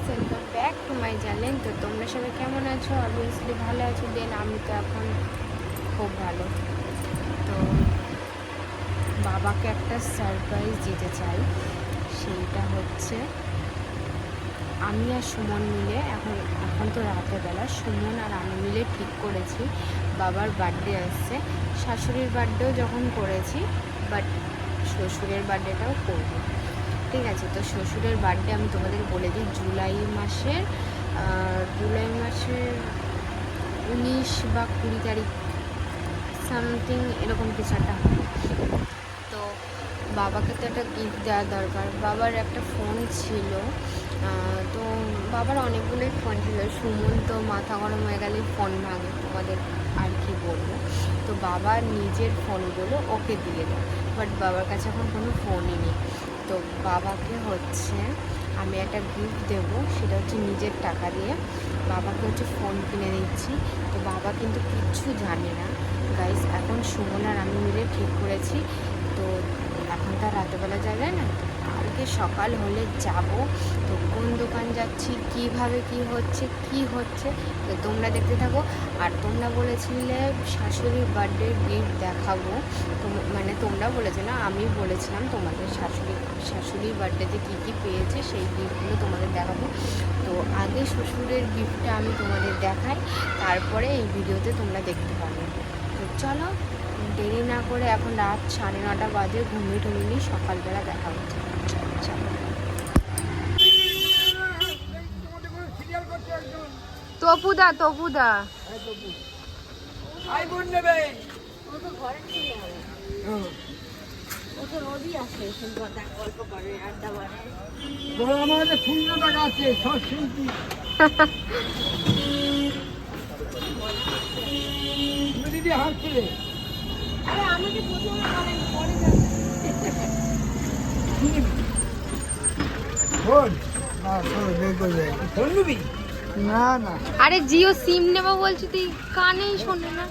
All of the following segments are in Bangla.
Guys, welcome back to my channel. তো তোমরা সবাই কেমন আছো? অবভিয়াসলি ভালো আছো। দেন আমি তো এখন খুব ভালো। তো বাবাকে একটা সারপ্রাইজ দিতে চাই। সেইটা হচ্ছে আমি আর সুমন মিলে এখন তো রাতের বেলা সুমন আর আমি মিলে ঠিক করেছি বাবার বার্থডে আসছে। শাশুড়ির বার্থডেও যখন করেছি, বাট শ্বশুরের বার্থডেটাও করবো। ঠিক আছে, তো শ্বশুরের বার্থডে আমি তোমাদের বলে দিই জুলাই মাসের 19 বা 20 তারিখ সামথিং এরকম কিছু একটা হবে। তো বাবাকে তো একটা গিফট দেওয়া দরকার। বাবার একটা ফোন ছিল, তো বাবার অনেকগুলোই ফোন ছিল। সুমন তো মাথা গরম হয়ে গেলেই ফোন ভাঙে, তোমাদের আর কি বলবো। তো বাবা নিজের ফোনগুলো ওকে দিয়ে দেয়, বাট বাবার কাছে এখন কোনো ফোনই নেই। তো বাবাকে হচ্ছে আমি একটা গিফট দেবো, সেটা হচ্ছে নিজের টাকা দিয়ে বাবাকে হচ্ছে ফোন কিনে দিচ্ছি। তো বাবা কিন্তু কিচ্ছু জানে না গাইস। এখন সুমন আর আমি মিলে ঠিক করেছি। তো এখন তো রাতেবেলা যাবে না, কালকে সকাল হলে যাব। তো কোন দোকান যাচ্ছি, কিভাবে কি হচ্ছে তো তোমরা দেখতে থাকো। আর তোমরা বলেছিলে শাশুড়ির বার্থডে গিফট দেখাবো, তো মানে তোমরা বলেছো না, আমি বলেছিলাম তোমাদের শাশুড়ির বার্থডেতে কী কী পেয়েছে সেই গিফটগুলো তোমাদের দেখাবো। তো আগে শ্বশুরের গিফটটা আমি তোমাদের দেখাই, তারপরে এই ভিডিওতে তোমরা দেখতে পাবে। তো চলো দেরি না করে, এখন রাত 9:30 বাজে, ঘুমিয়ে টুমিয়ে সকালবেলা দেখা হচ্ছে। চলো। তপুদা ও তো রোজই আসে, গল্প করে, আড্ডা মারে। আমার 15 টাকা আছে, সব শুনছি। দিদি হাসছিলে, আরে আমাকে প্রথমে বলেন, পরে না না, আরে জিও সিম নেবো বলছি, তুই কানেই শোনে না।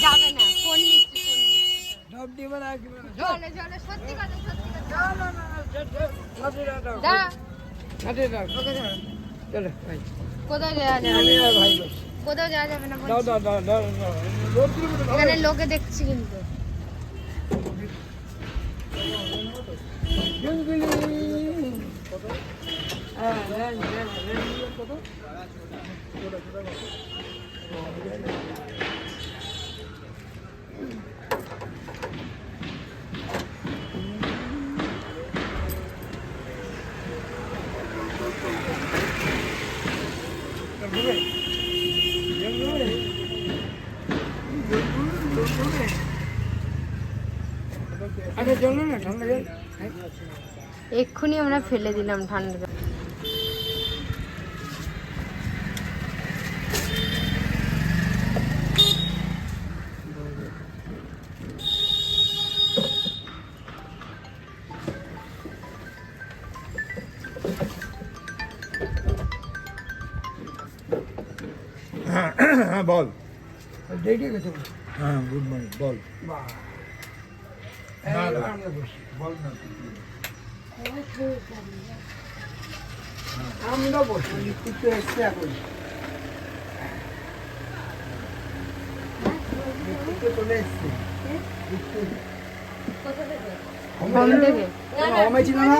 যাবে না, ফোন নিচ্ছি। সত্যি কোথাও যাওয়া যাবে না, এখানে লোকে দেখছি কিন্তু। এক্ষুনি আমরা ফেলে দিলাম ঠান্ডা জল। হ্যাঁ বল। হ্যাঁ গুড মর্নিং বল। বল না, আমরা বসি একটু এসছে এখন চলে এসছে। ছিল না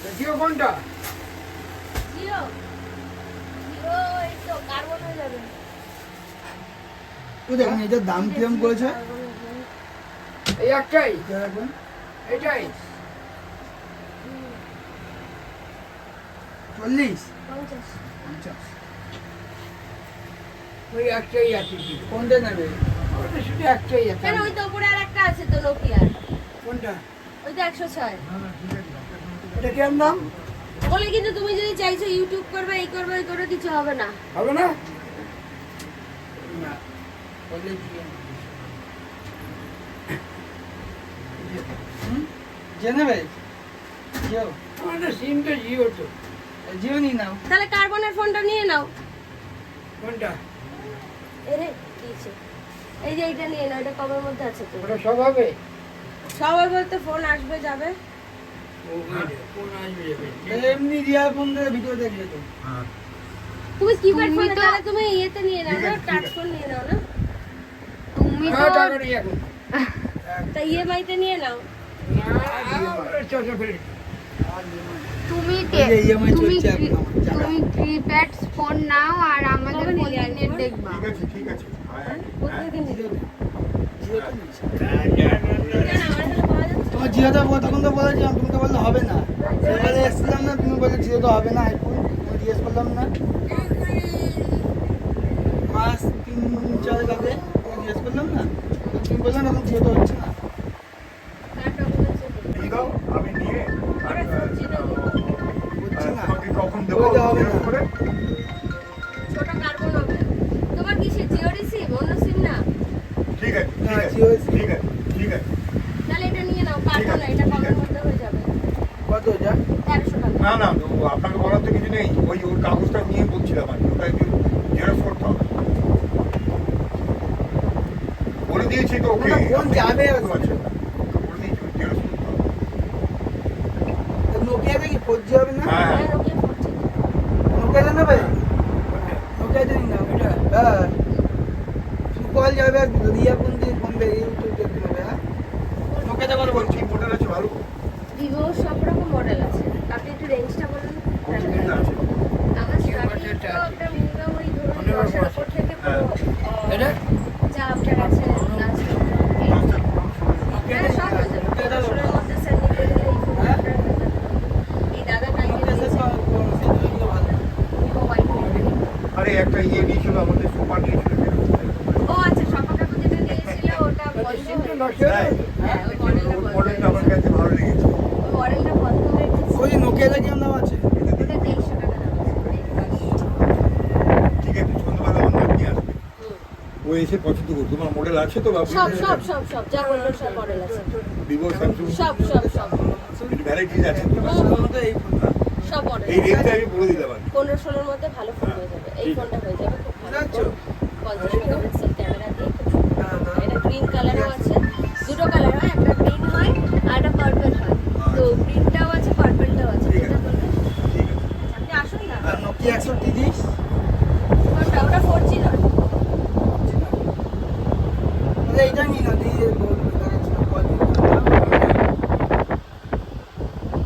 জিও, কোনটা দেখেন এটার দাম কিরম করেছে? এই একটাই, এটাই 40 50। ওই একটাই আছে। কোনটা নেবে? ওটা শুধু একটাই আছে। কেন ওই তো উপরে আর একটা আছে তো নোকিয়ার, কোনটা? ওই তো 106। এটা কেমন দাম? বলে কিন্তু তুমি যদি চাইছো ইউটিউব করবে, এই করবে, ওই করবে, কিছু হবে না। হবে না? না বলে দিয়ে জেনে ভাই জিও, আমাদের সিমটা জিও তো। জিও নিয়ে নাও। তাহলে কার্বনের ফোনটা নিয়ে নাও। কোনটা? এরে দিয়েছে। এই যে এইটা নিয়ে নাও, এটা কবের মধ্যে আছে তো? ওটা সব হবে? সবাই বলতে ফোন আসবে যাবে। কোন আসবে যাবে? এমনি রিয়ার ফোন দিয়ে ভিডিও দেখলে তো। তুমি কিপ্যাড তুমি ফোন তো- তাহলে তুমি ইয়েতে নিয়ে নাও না, টাচ ফোন নিয়ে নাও না। তুমি তো হ্যাঁ, টাকা নেই এখন। তা ইএমআই তে নিয়ে নাও। চল ফেলে। তুমি ওই যে EMI তুমি চলছে এখন আমার, চাকা। তুমি কিপ্যাড ফোন নাও আর আমাদের কবে ফোন নিলে নেট iPhone? দেখবা। ঠিক আছে কোথায় নিলে? জিও তো নিয়েছি। কেন আমার এখানে পাওয়া যাচ্ছে? তোমার জিওটা তখন তো বলেছিলাম, তুমি তো বললে হবে না। এবারে এসেছিলাম না, তুমি বলে জিও তো হবে না আইফোন। তুমি জিজ্ঞেস করলাম না। মাস 3-4 আগে তুমি জিজ্ঞেস করলাম না। তো তুমি বললে না, তখন জিও তো হচ্ছে না। কার ডকুমেন্টস আছে? দিয়ে দাও আমি নিয়ে আর হচ্ছে না। তোমাকে কখন দেবো ওইটা হবে না। এরকম করে ছোট কার্বন হবে। তোমার কিসে জিও রিসিভ অন্য সিম না? ঠিক আছে ঠিক হ্যাঁ, আছে জিও আছে। ঠিক আছে ঠিক আছে তাহলে এটা নিয়ে নাও, কার্বন না, এটা কমের মধ্যে হয়ে যাবে। কত ওটা? 1300 টাকা। না না ও আপনাকে বলার তো কিছু নেই ওই ওর কাগজটা নিয়ে বলছিলাম আর কি। ওটা একটু জেরক্স করতে হবে বলে দিয়েছি তো ওকে না, ফোন যাবে আর কি। আছে বলে দিয়েছি জেরক্স করতে হবে নোকিয়াতে কি 4G হবে না? হ্যাঁ হ্যাঁ, Nokia 4G নোকিয়াতে নেবে? নোকিয়াতে নিয়ে নাও। হ্যাঁ। সুকল যাবে আর রিয়া ফোন দিয়ে ফোন দিয়ে ইউটিউব দেখতে হবে। হ্যাঁ, নোকিয়াতে কত বলছি? ঠিক মডেল আছে ভালো ভিভো সব রকম মডেল আছে। আপনি একটু রেঞ্জটা বলুন। কোন মডেল আছে আমার স্টার্টিং তো একটা মিনিমাম ওই ধরুন 10 এর উপর থেকে হ্যাঁ। এটা? যা আপনার আছে লাস্ট হ্যাঁ, সব হয়ে যাবে। 1500 এর মধ্যে স্যার নিতে গেলে এই ফোনটা আপনার হয়ে যাবে। এই দাদা কালকে নোকিয়া দিয়েছে সেটা ভালো। Vivo Y20। আরে একটা ইয়ে নিয়েছিল আমাদের সুপার নিয়েছিল ও আচ্ছা, সকাল কাকু যেটা দিয়েছিল ওটা বন্ধ সিমটা হয়ে নষ্ট গেছে। হয়ে গেছে? হ্যাঁ, ওই মডেলটা ওই বন্ধ হয়ে মডেলটা আমার গেছে। কাছে ভালো লেগেছে ওই মডেলটা বন্ধ হয়ে গেছে। ওই নোকিয়াতে কেমন দাম আছে? ওটা 2300 টাকা দাম আছে। ঠিক আছে সন্ধ্যাবেলা আমার নাম নিয়ে আসবে হুম। ও এসে পছন্দ করবে তোমার মডেল আছে তো বাবু সব যা বলবেন সব মডেল আছে। ভিভো স্যামসুং সব ভ্যারাইটিস আছে সাধারণত এই ফোন। সব মডেল এই রেঞ্জে আমি বলে দিলাম আর কি। 15-16 এর মধ্যে ভালো ফোন হয়ে যাবে। এই ফোনটা হয়ে যাবে খুব ভালো। বুঝতে 50 মেগাপিক্সেল ক্যামেরা দিয়ে খুব সুন্দর। এটা গ্রিন কালারও আছে। দুটো কালার হয়, একটা গ্রিন হয় আর একটা পার্পল হয়। তো গ্রিনটাও আছে, পার্পলটাও আছে। ঠিক যেটা আছে। বলবেন। ঠিক আছে আপনি আসুন না। আর নোকিয়া 130? কোনটা? ওটা 4G নয়। তাহলে এইটা নিয়ে নাও, দিয়ে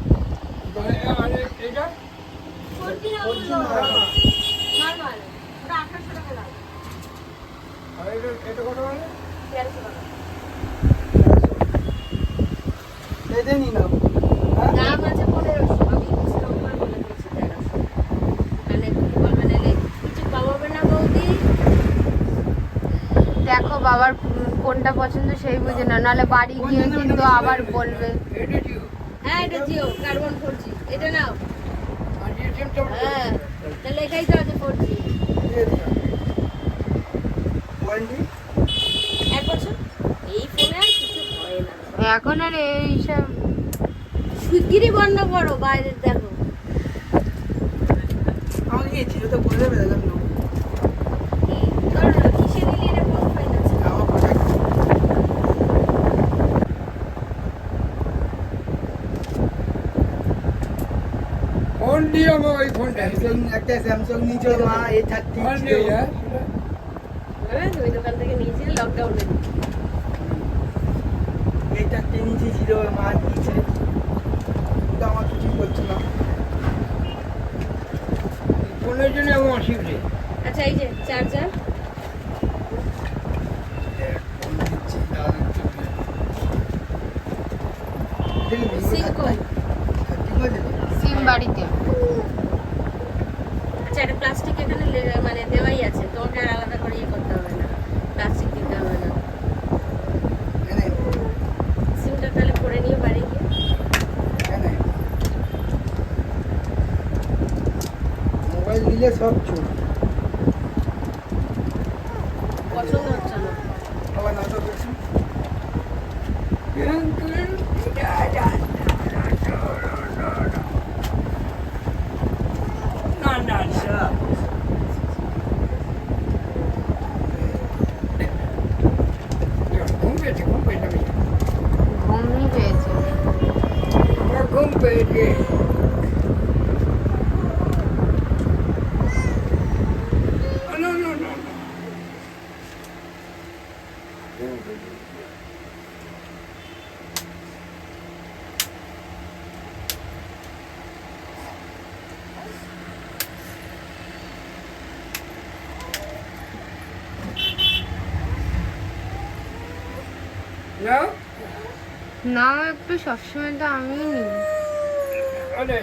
আর এটা? 4G না, বলছি ওগুলো না। নরমাল। ওটা 1800 টাকা দাম। আর এটা কত মানে? 1300 টাকা। এইটা নিয়ে নাও। হ্যাঁ? দাম আছে 1500। আমি স্টকবার বলে দিয়েছি 1300। মানে কি বলবেন, এলে কিছু কমাবে না বৌদি? দেখো বাবার কোনটা পছন্দ সেই বুঝে না, নাহলে বাড়ি গিয়ে কিন্তু আবার বলবে। এটা জিও। হ্যাঁ, এটা জিও কার্বন 4G। এটা নাও। আর জিও সিমটা হ্যাঁ, তাহলে এটাই তো আছে 4G। দিয়ে দিলাম। ওয়ারেন্টি? 1 বছর। এই ফোনে আর কিছু হয় না। এখন আর এইসব শিগগিরই বন্ধ করো, বাইরে দেখো। আমাকে কি ছিল তো বলে দেবে, দেখলাম নেবো। কারণ কিসে নিলে এটা কোন ফাইন আছে? আমার প্রোডাক্ট। ফোন দিও আমার ওই ফোনটা। একটা স্যামসাং নিয়েছিল মা, A30 ফোন ছিল। দিও, হ্যাঁ? হ্যাঁ, ওই দোকান থেকে নিয়েছিলে লকডাউনে। A30 নিয়েছিল মা, নিয়েছে। কিন্তু আমার কিছুই বলছে না। ফোনের জন্য আমার অসুবিধে। আচ্ছা, এই যে চার্জার। ফোন দিচ্ছি, দাঁড়ান একটু। দেখবি, সিলিকন। 30 বলে তো? সিম বাড়িতে। আচ্ছা, এটা প্লাস্টিক এখানে মানে দেওয়াই আছে, তোমাকে আর আলাদা করে ইয়ে করতে হবে না, প্লাস্টিক দিতে হবে না। এনে, সিমটা তাহলে পরে নিয়ে বাড়ি গিয়ে। এনে। মোবাইল নিলে সব চোর। পছন্দ হচ্ছে না। আবার না তো বেশি। নাও নাও একটু, সবসময় তো আমিই নিই। আরে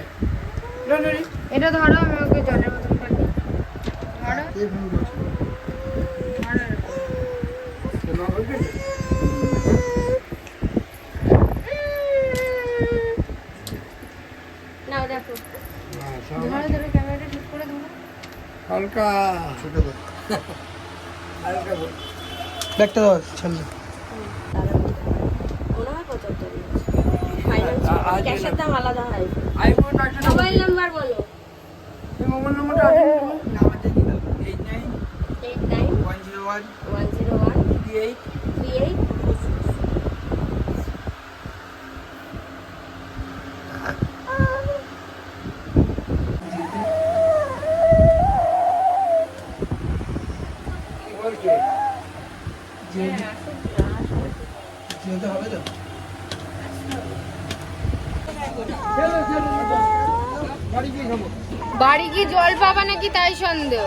না না না। এটা ধরো, আমি ওকে জলের বোতলটা দিই। ধরো কে ফোন করছে? ধরো এরকম। মা বলবে নাও দেখো। ধরো ধরো, ক্যামেরাটা ঠিক করে ধরো। হালকা ছোট করে। হালকা বল। ব্যাগটা দাও ছাড়লে। মনে হয় 75 ফাইন্যান্স আজ ক্যাশের দাম আলাদা হয়। আইফোন আছে না? মোবাইল নাম্বার বলো। এই মোবাইল নাম্বারটা আছে না তোমার? নাম্বারটা কি দাও? 89 89 101 101 38 38 কি বলছে? যেতে হবে তো? চলো চলো চলো। বাড়ি গিয়ে খাবো। বাড়ি গিয়ে জল পাবা নাকি তাই সন্দেহ।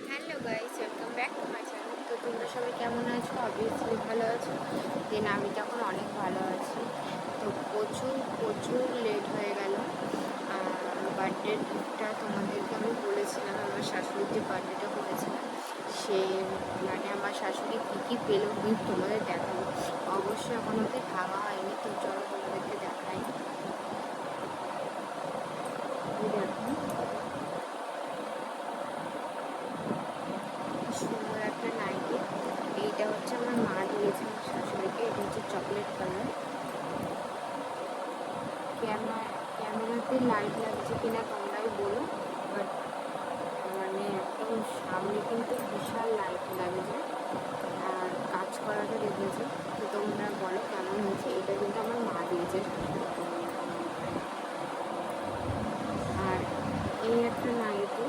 Hello guys, welcome back to my channel. তো তোমরা সবাই কেমন আছো? অবভিয়াসলি ভালো আছো। দেন আমি তখন অনেক ভালো আছি। তো প্রচুর প্রচুর লেট হয়ে গেল। বার্থডে গিফটটা তোমাদেরকে আমি বলেছিলাম, আমার শাশুড়ির যে বার্থডেটা করেছিলাম, সে মানে আমার শাশুড়ি কী কী পেলো গিফট তোমাদের দেখাবো। অবশ্যই এখন অব্দি ভাঙা হয়নি, তো চলো তোমাদেরকে দেখাই। এই দেখো, সুন্দর একটা নাইটি। এইটা হচ্ছে আমার মা দিয়েছে আমার শাশুড়িকে। এটা হচ্ছে চকলেট কালার। ক্যামেরাতে লাইট লাগছে কিনা তোমরাই বলো, বাট মানে একদম সামনে কিন্তু বিশাল লাইট লাগছে। আর কাজ করাটা দেখেছি, তো তোমরা বলো কেমন হয়েছে। এটা কিন্তু আমার মা দিয়েছে শাশুড়িকে। আর এই একটা নাইটি,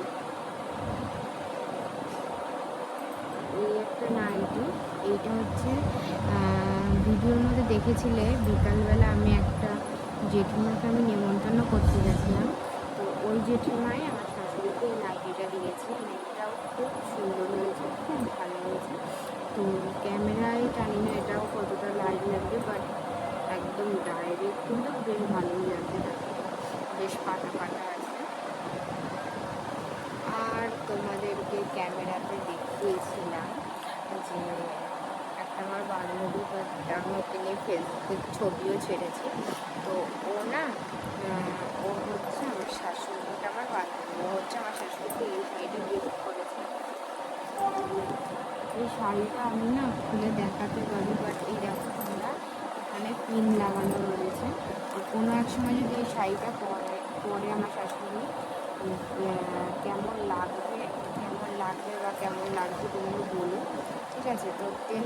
এইটা হচ্ছে ভিডিওর মধ্যে দেখেছিলে বিকালবেলা আমি একটা জেঠিমাকে আমি নেমন্তন্ন করতে গেছিলাম। তো ওই জেঠিমাই আমার শাশুড়িকে এই নাইটিটা দিয়েছে। নাইটিটাও খুব সুন্দর হয়েছে, খুব ভালো হয়েছে। তো ক্যামেরায় টানি না এটাও কতটা লাইট লাগবে, বাট একদম ডাইরেক্ট কিন্তু বেশ ভালোই লাগছে। বেশ পাটা পাটা আছে। আর তোমাদেরকে ক্যামেরাতে দেখিয়েছিলাম যে একটা আমার বান্ধবী ওকে নিয়ে ফেসবুকে ছবিও ছেড়েছি। তো ও না ও হচ্ছে আমার শাশুড়ি, ওটা আমার বান্ধবী, ও হচ্ছে আমার শাশুড়িকে এই শাড়িটা গিফট করেছে। এই শাড়িটা আমি না খুলে দেখাতে পারি, বাট এই দেখো তোমরা, এখানে পিন লাগানো রয়েছে। কোনো এক সময় যদি এই শাড়িটা পরে আমার শাশুড়ি কেমন লাগবে বা কেমন লাগবে তুমি বলো, ঠিক আছে? তো দেন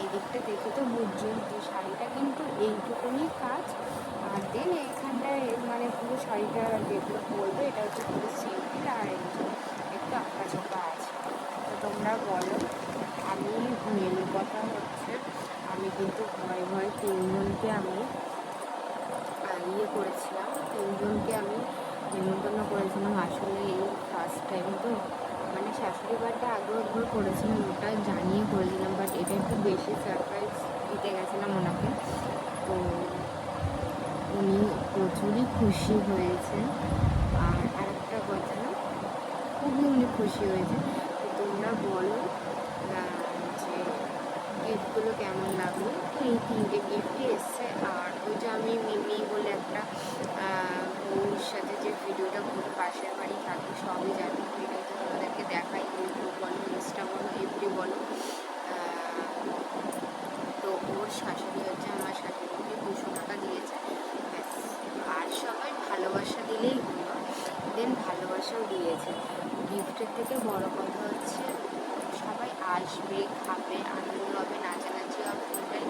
এই দিকটা দেখে তো বুঝছো যে শাড়িটা কিন্তু এইটুকুনি কাজ। আর দেন এইখানটায় মানে পুরো শাড়িটা যেগুলো বলবে এটা হচ্ছে পুরো সিম্পল, আর একটু আঁকা ছোকা আছে। তো তোমরা বলো। আমি মেন কথা হচ্ছে আমি কিন্তু ভয়ে ভয়ে তিনজনকে আমি করেছিলাম, তিনজনকে আমি নিমন্ত্রণ করেছিলাম। আসলে এই ফার্স্ট টাইম তো মানে শাশুড়ি বাড়িটা আগেও একবার করেছিলাম, ওটা জানিয়ে করেছিলাম, বাট এটা একটু বেশি সারপ্রাইজ দিতে গেছিলাম ওনাকে। তো উনি প্রচুরই খুশি হয়েছেন। আর আরেকটা কথা, খুবই উনি খুশি হয়েছে। তো তোমরা বলো যে গিফটগুলো কেমন লাগলো। তো এই তিনটে গিফটই এসছে। আর ওই যে আমি মিমি বলে একটা বউর সাথে যে ভিডিওটা পাশের বাড়ি থাকে সবই জানি, ভিডিওতে তোমাদেরকে দেখাই, ইউটিউব বলো, ইনস্টা বলো, এফবি বলো। তো ওর শাশুড়ি হচ্ছে আমার শাশুড়িকে 200 টাকা দিয়েছে, ব্যাস। আর সবাই ভালোবাসা দিলেই হলো, দেন ভালোবাসাও দিয়েছে। গিফটের থেকে বড় কথা হচ্ছে সবাই আসবে, খাবে, আনন্দ হবে, নাচানাচি হবে, ওটাই